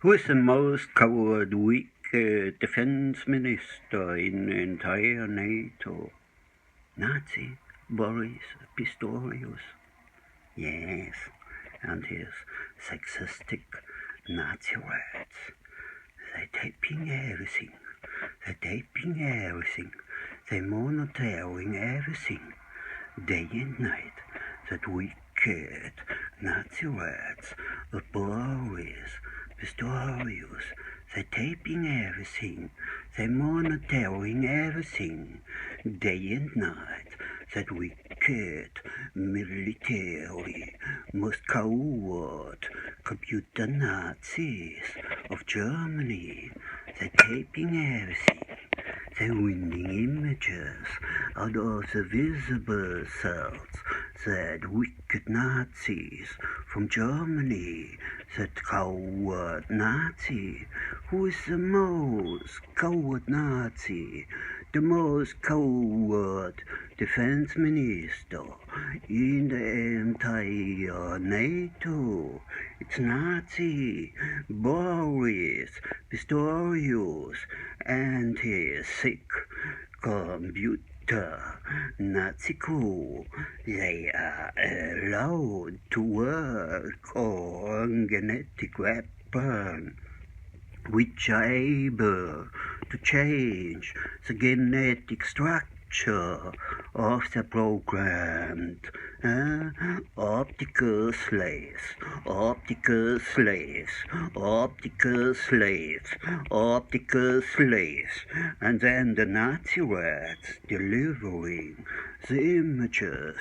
Who is the most coward, weak defense minister in the entire NATO? Nazi? Boris? Pistorius? Yes, and his sexistic Nazi rats. They're taping everything. They're taping everything. They're monitoring everything. Day and night. That wicked Nazi rats of Boris, Pistorius. They're taping everything. They're monitoring everything. Day and night. That wicked military, most coward computer Nazis of Germany. They're taping everything. They're winning images out of the visible cells. That wicked Nazis from Germany, that coward Nazi. Who is the most coward Nazi? The most coward defense minister in the entire NATO. It's Nazi Boris Pistorius and his sick computer Nazi crew. They are allowed to work on genetic weapons which are able to change the genetic structure of the programmed optical slaves, optical slaves, optical slaves, optical slaves, and then the Nazi rats delivering the images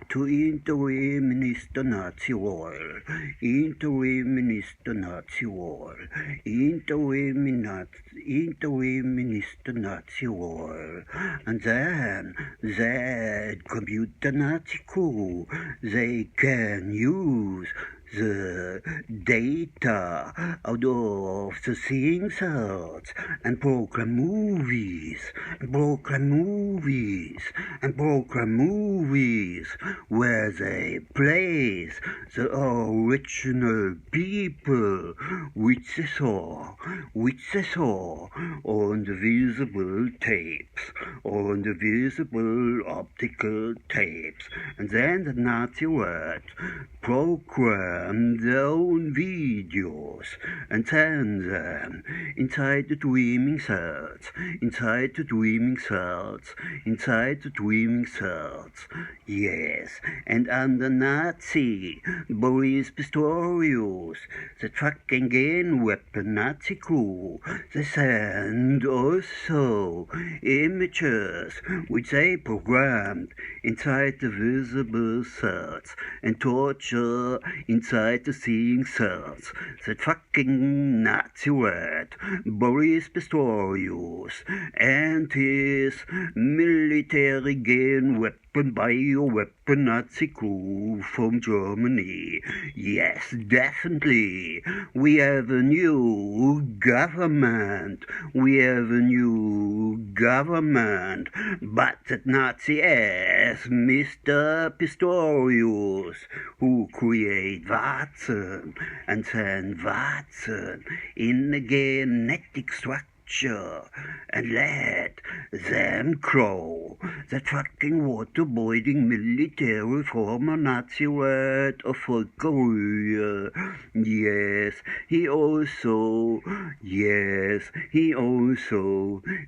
to Interim Minister Nazi Reul, Interim Minister Nazi Reul, Interim Minister Nazi Reul, and then that computer Nazi crew, they can use the data out of the seeing cells and program movies, where they place the original people which they saw on the visible tapes, on the visible optical tapes, and then the Nazi rats program their own videos and send them inside the dreaming cells, inside the dreaming cells, inside the dreaming cells. Yes, and under Nazi Boris Pistorius, the fucking gain weapon Nazi crew, they send also images which they programmed inside the visible cells and torture inside the seeing cells. That fucking Nazi rat, Boris Pistorius, and his military gain weapon bioweapon Nazi crew from Germany. Yes, definitely. We have a new government. We have a new government. But that Nazi ass, Mr. Pistorius, who create Wachstum and send Wachstum in the genetic structure and let them grow. That fucking waterboarding military former Nazi rat of Volker Rühe. Yes, he also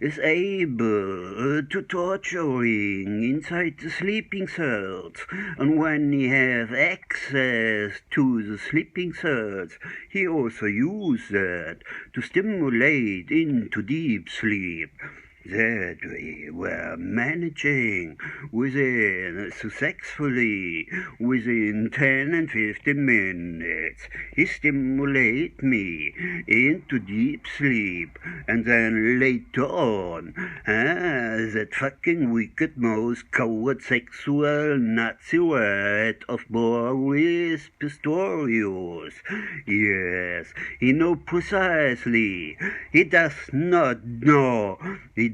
is able to torturing inside the sleeping cells. And when he has access to the sleeping cells, he also uses that to stimulate into deep sleep. That we were managing successfully within 10 and 15 minutes. He stimulate me into deep sleep, and then later on, that fucking wicked most coward sexual Nazi rat of Boris Pistorius. Yes, he know precisely. He does not know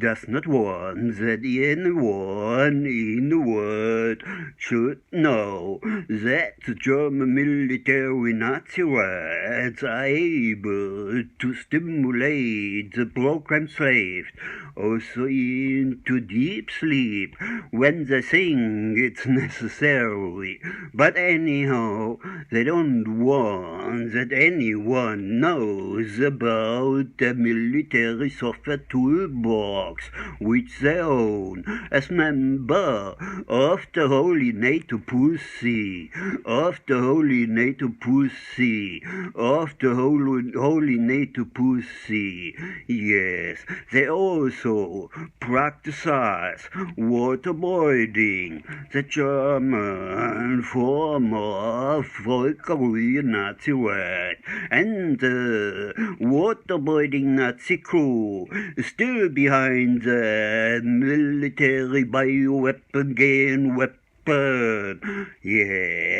does not want that anyone in the world should know that the German military Nazi rats are able to stimulate the programmed slaves also into deep sleep when they think it's necessary. But anyhow, they don't want that anyone knows about the military software toolbox which they own as member of the Holy NATO Pussy, of the Holy NATO Pussy, of the Holy NATO Pussy. Yes, they also practice waterboarding, the German form of Volker Rühe Naziratten, and the waterboarding Nazi crew still behind the military bioweapon gain weapon. Yeah,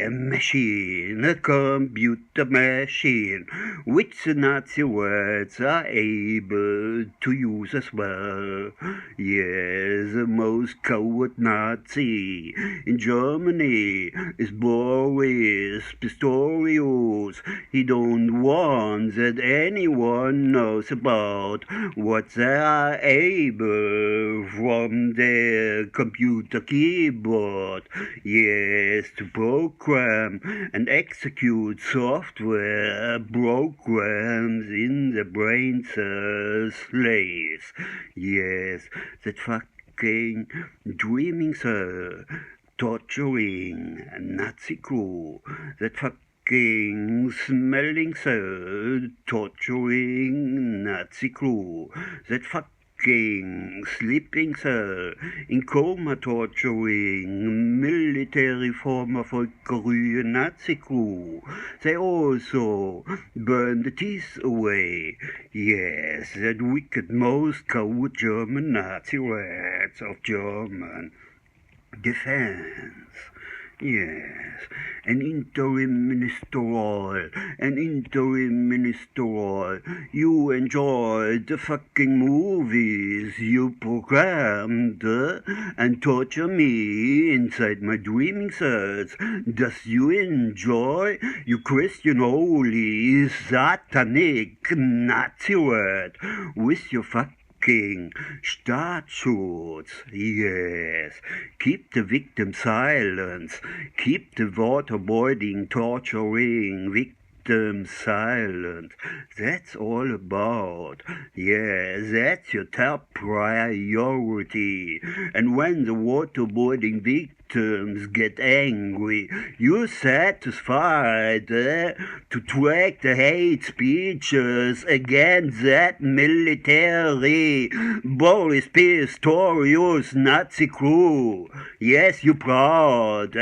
machine, a computer machine, which the Nazi words are able to use as well. Yes, the most coward Nazi in Germany is Boris Pistorius. He don't want that anyone knows about what they are able from their computer keyboard. Yes, to program and execute software programs in the brain cells slaves. Yes, that fucking dreaming cell, torturing Nazi crew, that fucking smelling cell, torturing Nazi crew, that fucking sleeping cell, in coma torturing military former Volker Rühe Nazi crew. They also burn the teeth away. Yes, that wicked most coward German Nazi rats of German defense. Yes, an interim ministerial. You enjoyed the fucking movies you programmed and torture me inside my dreaming cells. Does you enjoy, you Christian holy satanic Nazi word with your fucking Staatsschutz, yes. Keep the victim silent. Keep the waterboarding, torturing victim silent. That's all about. Yeah, that's your top priority. And when the waterboarding victims get angry, you're satisfied to track the hate speeches against that military Boris Pistorius Nazi crew. Yes, you're proud.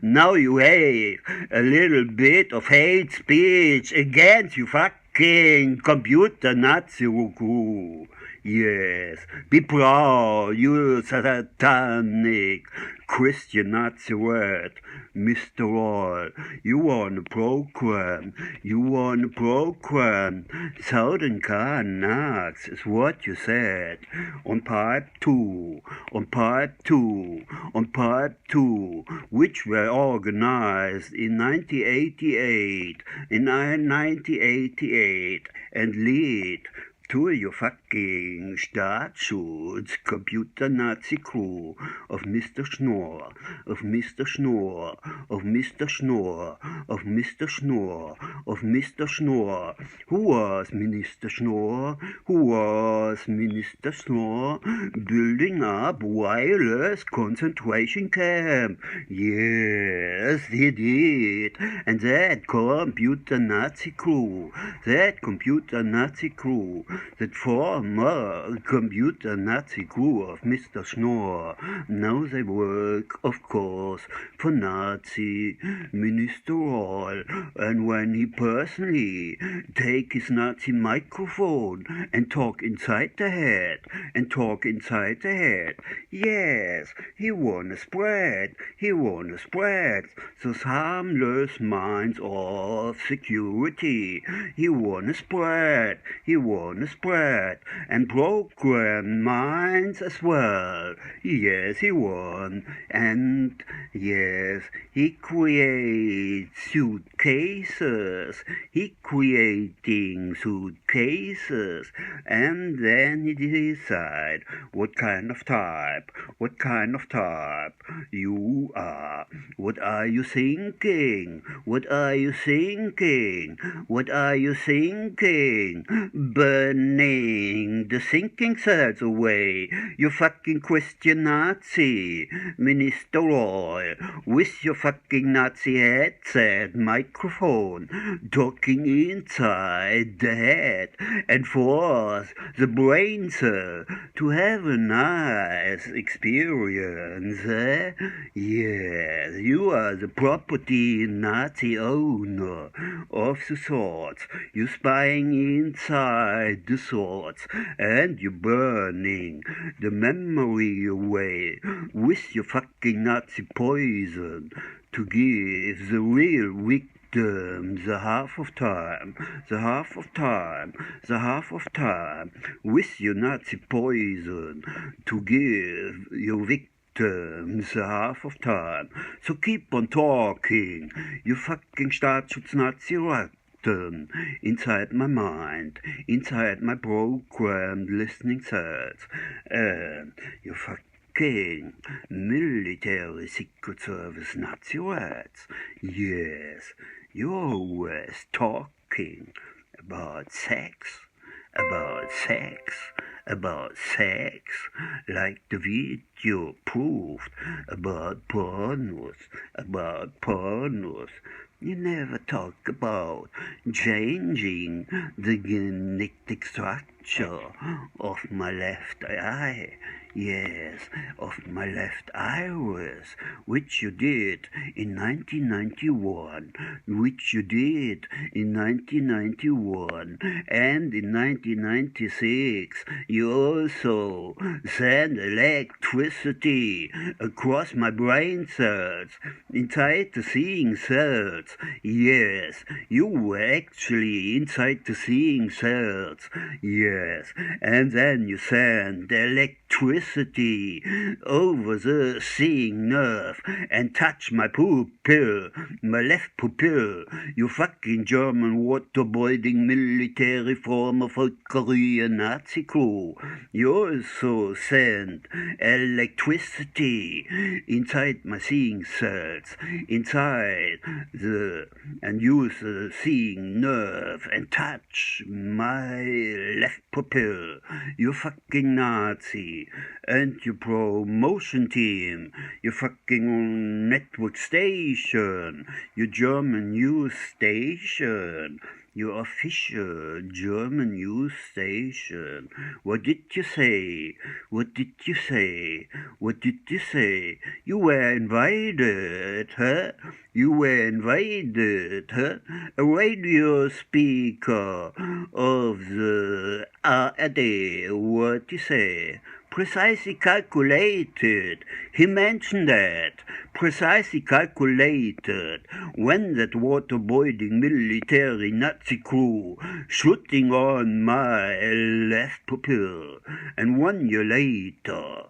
Now you have a little bit of hate speech against you fucking computer Nazi crew. Yes, be proud, you satanic Christian Nazi word, Mr. Reul. You want a program, Southern Nazi is what you said. On part two, which were organized in 1988, and lead to your fucking Staatsschutz computer Nazi crew of Mr. Schnorr, of Mr. Schnorr, of Mr. Schnorr, of Mr. Schnorr, of Mr. Schnorr. Who was Minister Schnorr? Who was Minister Schnorr? Building up wireless concentration camp. Yes, he did. And that computer Nazi crew, that former computer Nazi crew of Mr. Schnorr, now they work, of course, for Nazi Minister Reul, and when he personally take his Nazi microphone and talk inside the head, yes, he wanna spread those harmless minds of security. He wanna spread gonna spread and program minds as well. Yes, he won, and yes, he creates suitcases. He creating suitcases, and then he decide what kind of type you are. What are you thinking? What are you thinking? What are you thinking? Burning the thinking cells away. You fucking Christian Nazi, Minister Reul, with your fucking Nazi headset microphone, talking inside the head and force the brain cell to have a nice experience, eh? Yes, you are the property Nazi owner of the thoughts. You spying inside the thoughts, and you burning the memory away with your fucking Nazi poison to give the real victim the half of time, with your Nazi poison to give your victims the half of time. So keep on talking, you fucking Staatsschutz-Naziratten, inside my mind, inside my programmed listening cells, and you fucking military secret service Nazirats. Yes, you're always talking about sex, like the video proved about pornos. You never talk about changing the genetic structure of my left eye. Yes, of my left iris, which you did in 1991, and in 1996 you also sent electricity across my brain cells, inside the seeing cells. Yes, you were actually inside the seeing cells. Yes, and then you sent electricity over the seeing nerve and touch my pupil, my left pupil. You fucking German waterboarding military former Volker Rühe Nazi crew. You also send electricity inside my seeing cells, and use the seeing nerve and touch my left pupil. You fucking Nazi. And your promotion team, your fucking network station, your German news station, your official German news station. What did you say? You were invited, huh? A radio speaker of the ARD, what you say? Precisely calculated. He mentioned that. Precisely calculated when that waterboarding military Nazi crew shooting on my left pupil. And 1 year later,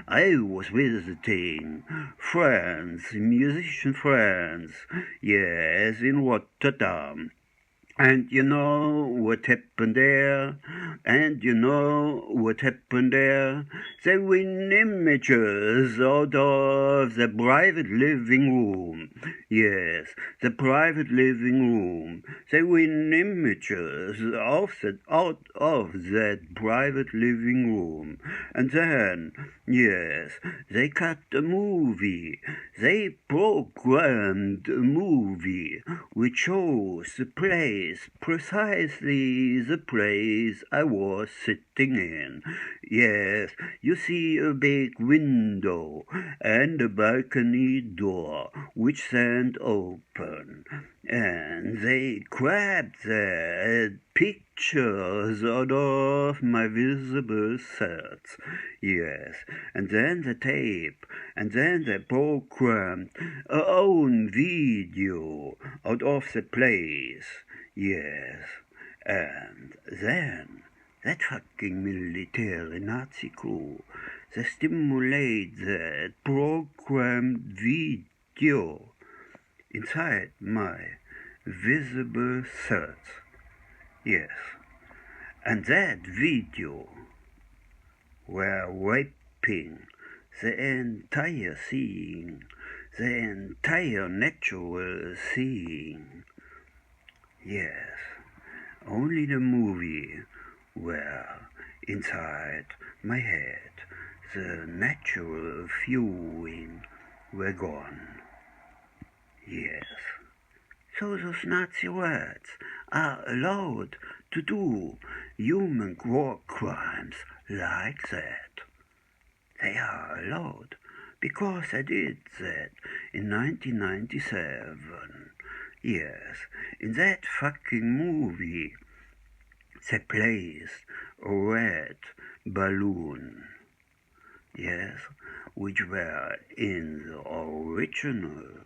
I was visiting friends, musician friends, yes, in Rotterdam. And you know what happened there? They win images out of the private living room. Yes, the private living room. They win images out of that private living room. And then, yes, they cut a movie. They programmed a movie which shows the place, precisely the place I was sitting in. Yes, you see a big window and a balcony door which stand open, and they grabbed the pictures out of my visible cells. Yes, and then the tape, and then they programmed a own video out of the place. Yes, And then that fucking military Nazi crew, they stimulate that programmed video inside my visible cells. Yes, and that video were raping the entire seeing, the entire natural seeing. Yes, only the movie were inside my head, the natural viewing were gone. Yes, so those Nazi rats are allowed to do human war crimes like that. They are allowed because I did that in 1997. Yes, in that fucking movie, they placed a red balloon. Yes, which were in the original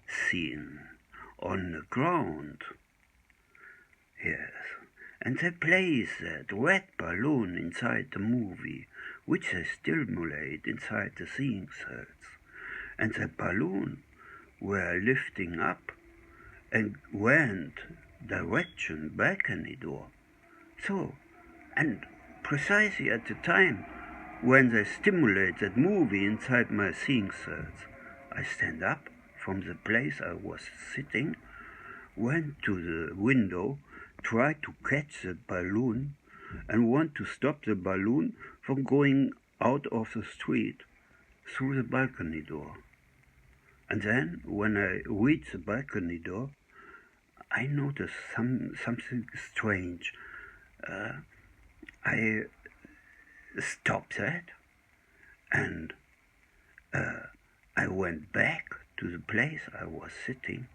scene on the ground. Yes, and they place that red balloon inside the movie, which they stimulate inside the seeing cells. And the balloon were lifting up and went direction balcony door. So, and precisely at the time when they stimulate that movie inside my seeing cells, I stand up from the place I was sitting, went to the window, tried to catch the balloon, and want to stop the balloon from going out of the street through the balcony door. And then, when I reached the balcony door, I noticed something strange. I stopped that, and I went back to the place I was sitting,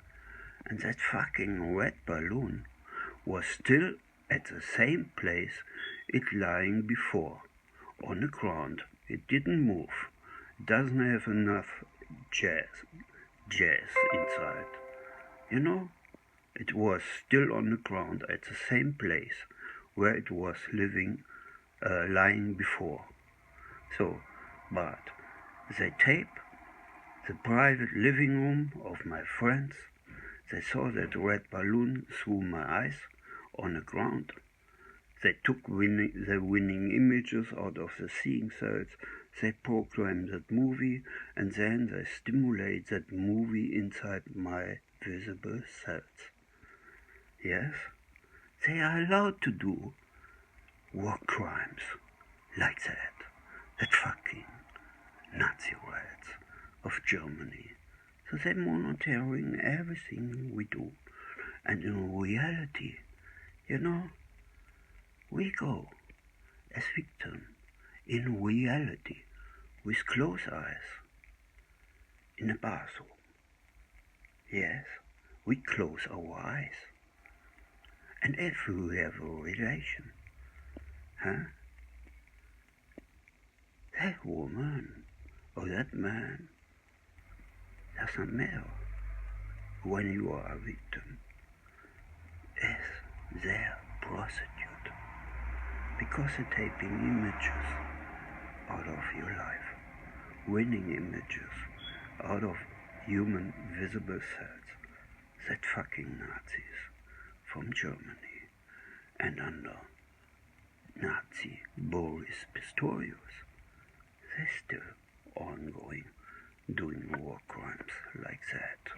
and that fucking red balloon was still at the same place it lying before, on the ground. It didn't move. Doesn't have enough jazz inside. You know, it was still on the ground at the same place where it was lying before. So, but they taped the private living room of my friends. They saw that red balloon through my eyes on the ground. They took the winning images out of the seeing cells. They programmed that movie, and then they stimulate that movie inside my visible cells. Yes, they are allowed to do war crimes like that. That fucking Nazi rats of Germany. So they're monitoring everything we do. And in reality, you know, we go as victims in reality with closed eyes in a bathroom. Yes, we close our eyes. And if we have a relation, that woman or that man doesn't matter when you are a victim. Is their prostitute. Because they're taking images out of your life, winning images out of human visible cells. That fucking Nazis from Germany and under Nazi Boris Pistorius, they're still ongoing doing war crimes like that.